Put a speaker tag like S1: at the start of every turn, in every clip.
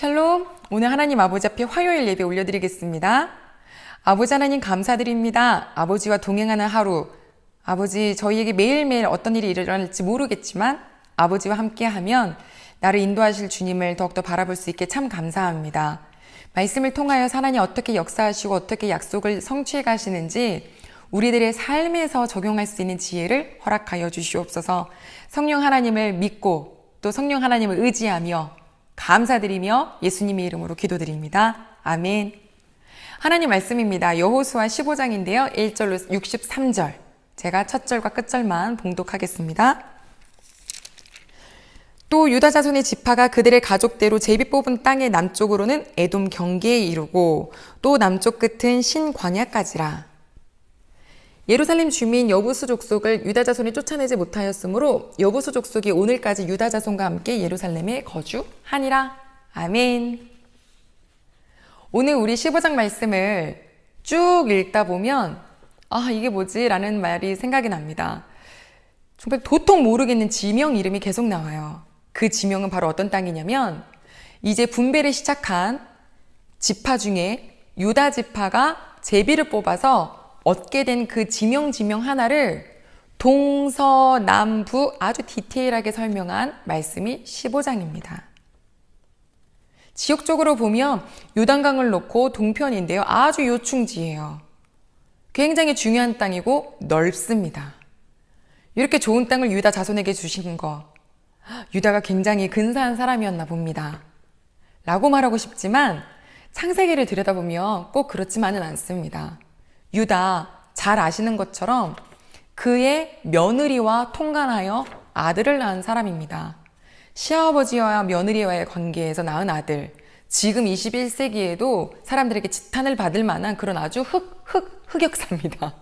S1: 샬롬, 오늘 하나님 아버지 앞에 화요일 예배 올려드리겠습니다. 아버지 하나님 감사드립니다. 아버지와 동행하는 하루, 아버지 저희에게 매일매일 어떤 일이 일어날지 모르겠지만 아버지와 함께하면 나를 인도하실 주님을 더욱더 바라볼 수 있게 참 감사합니다. 말씀을 통하여 하나님 어떻게 역사하시고 어떻게 약속을 성취해 가시는지 우리들의 삶에서 적용할 수 있는 지혜를 허락하여 주시옵소서. 성령 하나님을 믿고 또 성령 하나님을 의지하며 감사드리며 예수님의 이름으로 기도드립니다. 아멘. 하나님 말씀입니다. 여호수아 15장인데요. 1절로 63절. 제가 첫 절과 끝절만 봉독하겠습니다. 또 유다 자손의 지파가 그들의 가족대로 제비 뽑은 땅의 남쪽으로는 에돔 경계에 이르고 또 남쪽 끝은 신광야까지라. 예루살렘 주민 여부수 족속을 유다 자손이 쫓아내지 못하였으므로 여부수 족속이 오늘까지 유다 자손과 함께 예루살렘에 거주하니라. 아멘. 오늘 우리 15장 말씀을 쭉 읽다 보면 이게 뭐지? 라는 말이 생각이 납니다. 정말 도통 모르겠는 지명 이름이 계속 나와요. 그 지명은 바로 어떤 땅이냐면 이제 분배를 시작한 지파 중에 유다 지파가 제비를 뽑아서 얻게 된 그 지명 하나를 동서남부 아주 디테일하게 설명한 말씀이 15장입니다. 지역적으로 보면 요단강을 놓고 동편인데요. 아주 요충지예요. 굉장히 중요한 땅이고 넓습니다. 이렇게 좋은 땅을 유다 자손에게 주신 거, 유다가 굉장히 근사한 사람이었나 봅니다. 라고 말하고 싶지만 창세기를 들여다보면 꼭 그렇지만은 않습니다. 유다 잘 아시는 것처럼 그의 며느리와 통간하여 아들을 낳은 사람입니다. 시아버지와 며느리와의 관계에서 낳은 아들, 지금 21세기에도 사람들에게 지탄을 받을 만한 그런 아주 흑역사입니다.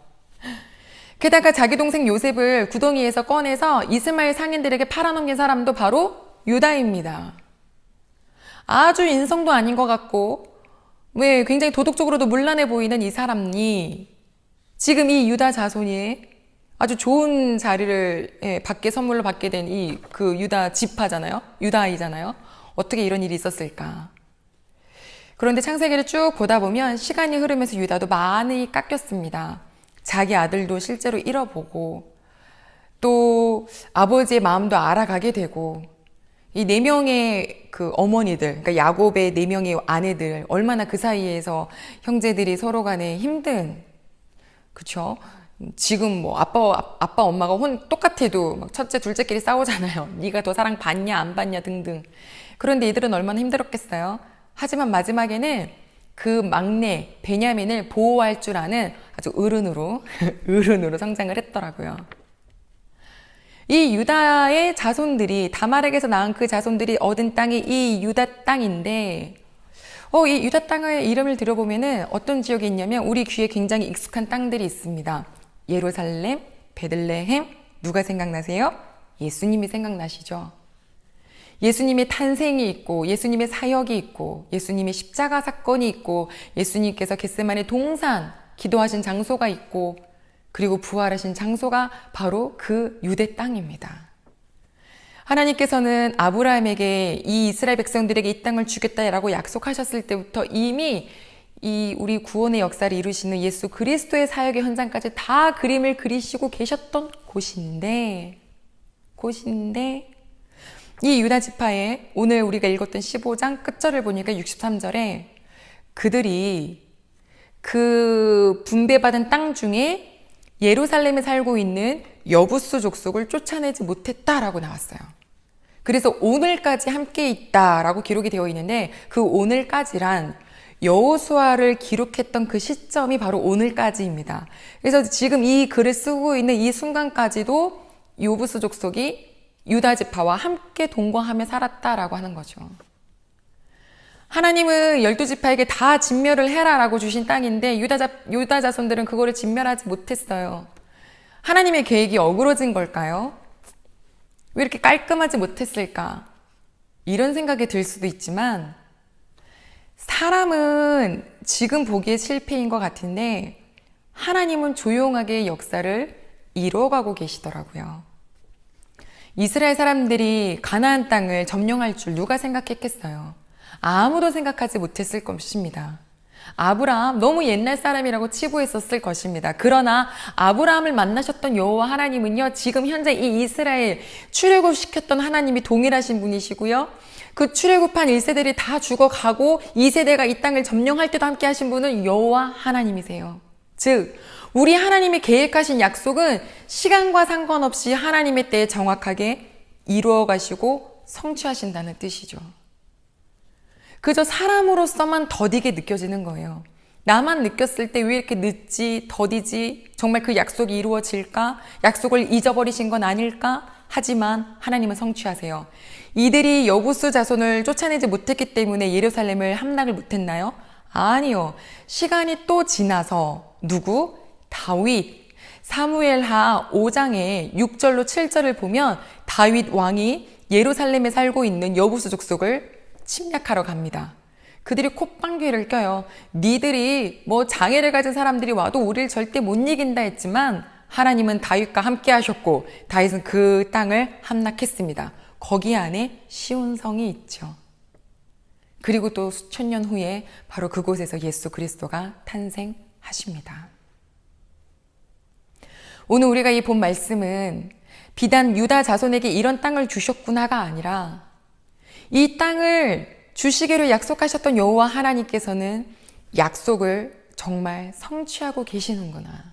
S1: 게다가 자기 동생 요셉을 구덩이에서 꺼내서 이스마엘 상인들에게 팔아넘긴 사람도 바로 유다입니다. 아주 인성도 아닌 것 같고 굉장히 도덕적으로도 문란해 보이는 이 사람이 지금 이 유다 자손이 아주 좋은 자리를 받게 선물로 받게 된 이 그 유다 지파잖아요. 유다 아이잖아요. 어떻게 이런 일이 있었을까? 그런데 창세기를 쭉 보다 보면 시간이 흐르면서 유다도 많이 깎였습니다. 자기 아들도 실제로 잃어보고 또 아버지의 마음도 알아가게 되고 이 4명의 그 어머니들, 그러니까 야곱의 4명의 아내들, 얼마나 그 사이에서 형제들이 서로 간에 힘든, 그쵸? 지금 뭐 아빠 엄마가 똑같아도 막 첫째, 둘째끼리 싸우잖아요. 네가 더 사랑 받냐, 안 받냐 등등. 그런데 이들은 얼마나 힘들었겠어요? 하지만 마지막에는 그 막내 베냐민을 보호할 줄 아는 아주 어른으로 성장을 했더라고요. 이 유다의 자손들이 다말에게서 낳은 그 자손들이 얻은 땅이 이 유다 땅인데 이 유다 땅의 이름을 들어보면은 어떤 지역이 있냐면 우리 귀에 굉장히 익숙한 땅들이 있습니다. 예루살렘, 베들레헴, 누가 생각나세요? 예수님이 생각나시죠? 예수님의 탄생이 있고 예수님의 사역이 있고 예수님의 십자가 사건이 있고 예수님께서 겟세마네 동산 기도하신 장소가 있고 그리고 부활하신 장소가 바로 그 유대 땅입니다. 하나님께서는 아브라함에게 이 이스라엘 백성들에게 이 땅을 주겠다라고 약속하셨을 때부터 이미 이 우리 구원의 역사를 이루시는 예수 그리스도의 사역의 현장까지 다 그림을 그리시고 계셨던 곳인데 이 유다 지파에 오늘 우리가 읽었던 15장 끝절을 보니까 63절에 그들이 그 분배받은 땅 중에 예루살렘에 살고 있는 여부수 족속을 쫓아내지 못했다라고 나왔어요. 그래서 오늘까지 함께 있다라고 기록이 되어 있는데 그 오늘까지란 여호수아를 기록했던 그 시점이 바로 오늘까지입니다. 그래서 지금 이 글을 쓰고 있는 이 순간까지도 여부수 족속이 유다 지파와 함께 동거하며 살았다라고 하는 거죠. 하나님은 12지파에게 다 진멸을 해라라고 주신 땅인데 유다 자손들은 그거를 진멸하지 못했어요. 하나님의 계획이 어그러진 걸까요? 왜 이렇게 깔끔하지 못했을까? 이런 생각이 들 수도 있지만 사람은 지금 보기에 실패인 것 같은데 하나님은 조용하게 역사를 이루어가고 계시더라고요. 이스라엘 사람들이 가나안 땅을 점령할 줄 누가 생각했겠어요? 아무도 생각하지 못했을 것입니다. 아브라함 너무 옛날 사람이라고 치부했었을 것입니다. 그러나 아브라함을 만나셨던 여호와 하나님은요, 지금 현재 이 이스라엘 출애굽시켰던 하나님이 동일하신 분이시고요. 그 출애굽한 1세들이 다 죽어가고 2세대가 이 땅을 점령할 때도 함께 하신 분은 여호와 하나님이세요. 즉 우리 하나님이 계획하신 약속은 시간과 상관없이 하나님의 때에 정확하게 이루어 가시고 성취하신다는 뜻이죠. 그저 사람으로서만 더디게 느껴지는 거예요. 나만 느꼈을 때 왜 이렇게 늦지, 더디지, 정말 그 약속이 이루어질까? 약속을 잊어버리신 건 아닐까? 하지만 하나님은 성취하세요. 이들이 여부수 자손을 쫓아내지 못했기 때문에 예루살렘을 함락을 못했나요? 아니요. 시간이 또 지나서 누구? 다윗. 사무엘하 5장의 6절로 7절을 보면 다윗 왕이 예루살렘에 살고 있는 여부수 족속을 침략하러 갑니다. 그들이 콧방귀를 껴요. 니들이 뭐 장애를 가진 사람들이 와도 우리를 절대 못 이긴다 했지만 하나님은 다윗과 함께 하셨고 다윗은 그 땅을 함락했습니다. 거기 안에 시온성이 있죠. 그리고 또 수천 년 후에 바로 그곳에서 예수 그리스도가 탄생하십니다. 오늘 우리가 이 본 말씀은 비단 유다 자손에게 이런 땅을 주셨구나가 아니라 이 땅을 주시기로 약속하셨던 여호와 하나님께서는 약속을 정말 성취하고 계시는구나.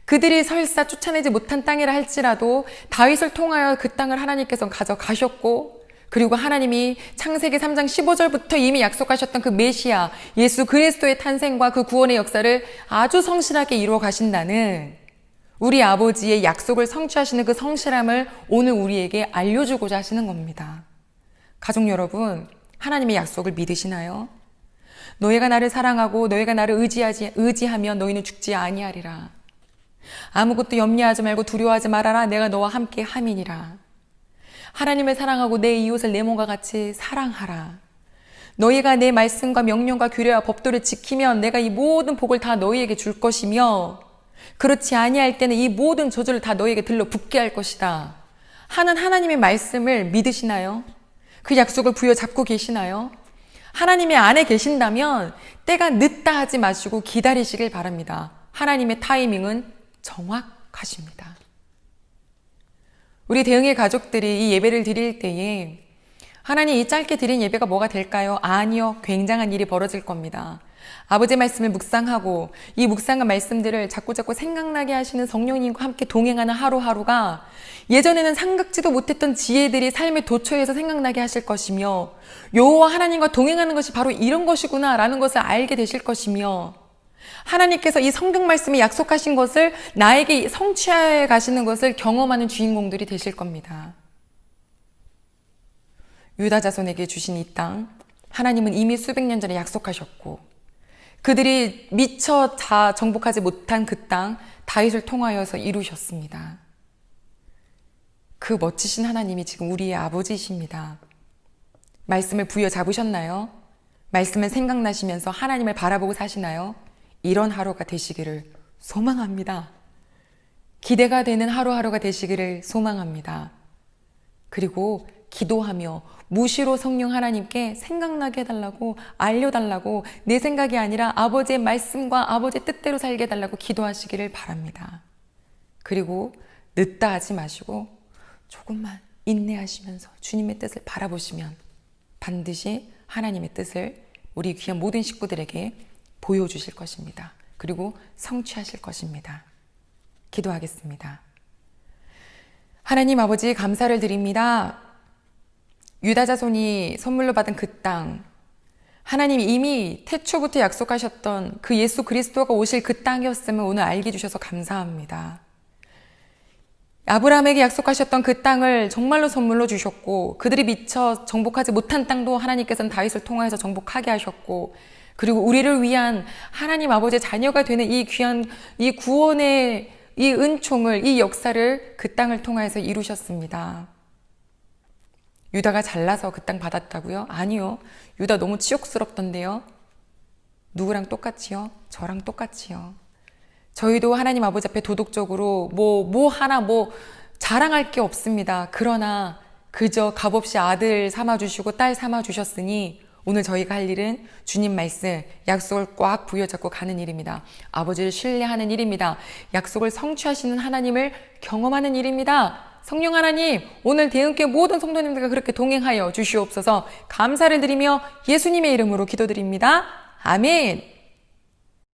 S1: 그들이 설사 쫓아내지 못한 땅이라 할지라도 다윗을 통하여 그 땅을 하나님께서 가져가셨고, 그리고 하나님이 창세기 3장 15절부터 이미 약속하셨던 그 메시아 예수 그리스도의 탄생과 그 구원의 역사를 아주 성실하게 이루어 가신다는 우리 아버지의 약속을 성취하시는 그 성실함을 오늘 우리에게 알려주고자 하시는 겁니다. 가족 여러분, 하나님의 약속을 믿으시나요? 너희가 나를 사랑하고 너희가 나를 의지하면 너희는 죽지 아니하리라. 아무것도 염려하지 말고 두려워하지 말아라. 내가 너와 함께 함이니라. 하나님을 사랑하고 내 이웃을 내 몸과 같이 사랑하라. 너희가 내 말씀과 명령과 규례와 법도를 지키면 내가 이 모든 복을 다 너희에게 줄 것이며, 그렇지 아니할 때는 이 모든 저주를 다 너희에게 들러붙게 할 것이다 하는 하나님의 말씀을 믿으시나요? 그 약속을 부여잡고 계시나요? 하나님의 안에 계신다면 때가 늦다 하지 마시고 기다리시길 바랍니다. 하나님의 타이밍은 정확하십니다. 우리 대흥의 가족들이 이 예배를 드릴 때에 하나님 이 짧게 드린 예배가 뭐가 될까요? 아니요. 굉장한 일이 벌어질 겁니다. 아버지의 말씀을 묵상하고 이 묵상한 말씀들을 자꾸자꾸 생각나게 하시는 성령님과 함께 동행하는 하루하루가 예전에는 생각지도 못했던 지혜들이 삶의 도처에서 생각나게 하실 것이며, 여호와 하나님과 동행하는 것이 바로 이런 것이구나 라는 것을 알게 되실 것이며, 하나님께서 이 성경 말씀이 약속하신 것을 나에게 성취해 가시는 것을 경험하는 주인공들이 되실 겁니다. 유다 자손에게 주신 이 땅, 하나님은 이미 수백 년 전에 약속하셨고, 그들이 미처 다 정복하지 못한 그 땅, 다윗을 통하여서 이루셨습니다. 그 멋지신 하나님이 지금 우리의 아버지이십니다. 말씀을 부여잡으셨나요? 말씀을 생각나시면서 하나님을 바라보고 사시나요? 이런 하루가 되시기를 소망합니다. 기대가 되는 하루하루가 되시기를 소망합니다. 그리고 기도하며 무시로 성령 하나님께 생각나게 해달라고, 알려달라고, 내 생각이 아니라 아버지의 말씀과 아버지의 뜻대로 살게 해달라고 기도하시기를 바랍니다. 그리고 늦다 하지 마시고 조금만 인내하시면서 주님의 뜻을 바라보시면 반드시 하나님의 뜻을 우리 귀한 모든 식구들에게 보여주실 것입니다. 그리고 성취하실 것입니다. 기도하겠습니다. 하나님 아버지, 감사를 드립니다. 유다 자손이 선물로 받은 그 땅, 하나님이 이미 태초부터 약속하셨던 그 예수 그리스도가 오실 그 땅이었음을 오늘 알게 해주셔서 감사합니다. 아브라함에게 약속하셨던 그 땅을 정말로 선물로 주셨고, 그들이 미처 정복하지 못한 땅도 하나님께서는 다윗을 통하여서 정복하게 하셨고, 그리고 우리를 위한 하나님 아버지의 자녀가 되는 이 귀한 이 구원의 이 은총을, 이 역사를 그 땅을 통하여서 이루셨습니다. 유다가 잘나서 그 땅 받았다고요? 아니요. 유다 너무 치욕스럽던데요. 누구랑 똑같이요? 저랑 똑같이요. 저희도 하나님 아버지 앞에 도덕적으로 뭐 하나 자랑할 게 없습니다. 그러나 그저 값없이 아들 삼아주시고 딸 삼아주셨으니 오늘 저희가 할 일은 주님 말씀, 약속을 꽉 부여잡고 가는 일입니다. 아버지를 신뢰하는 일입니다. 약속을 성취하시는 하나님을 경험하는 일입니다. 성령 하나님, 오늘 대흥교회 모든 성도님들과 그렇게 동행하여 주시옵소서. 감사를 드리며 예수님의 이름으로 기도드립니다. 아멘.